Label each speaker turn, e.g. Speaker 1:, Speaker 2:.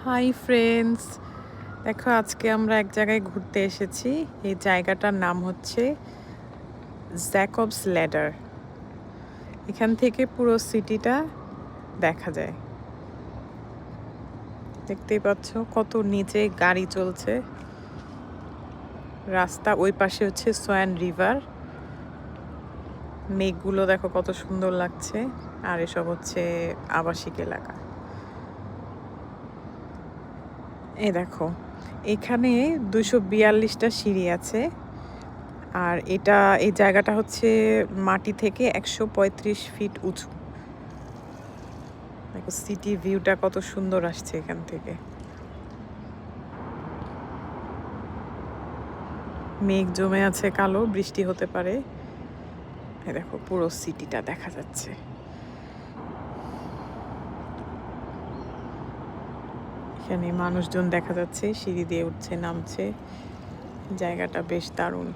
Speaker 1: Hi friends, দেখো আজকে আমরা এক জায়গায় ঘুরতে এসেছি। এই জায়গাটার নাম হচ্ছে জ্যাকবস ল্যাডার। এখান থেকে পুরো সিটিটা দেখা যায়। দেখতেই পাচ্ছ কত নিচে গাড়ি চলছে। রাস্তা ওই পাশে হচ্ছে সোয়ান রিভার। মেঘগুলো দেখো কত সুন্দর লাগছে। আর এসব হচ্ছে আবাসিক এলাকা। এই দেখো এখানে 242টা সিঁড়ি আছে। আর এই জায়গাটা হচ্ছে মাটি থেকে 135 ফিট উঁচু। দেখো সিটি ভিউটা কত সুন্দর আসছে এখান থেকে। মেঘ জমে আছে কালো, বৃষ্টি হতে পারে। এই দেখো পুরো সিটিটা দেখা যাচ্ছে। এখানে মানুষজন দেখা যাচ্ছে, সিঁড়ি দিয়ে উঠছে নামছে। জায়গাটা বেশ দারুণ।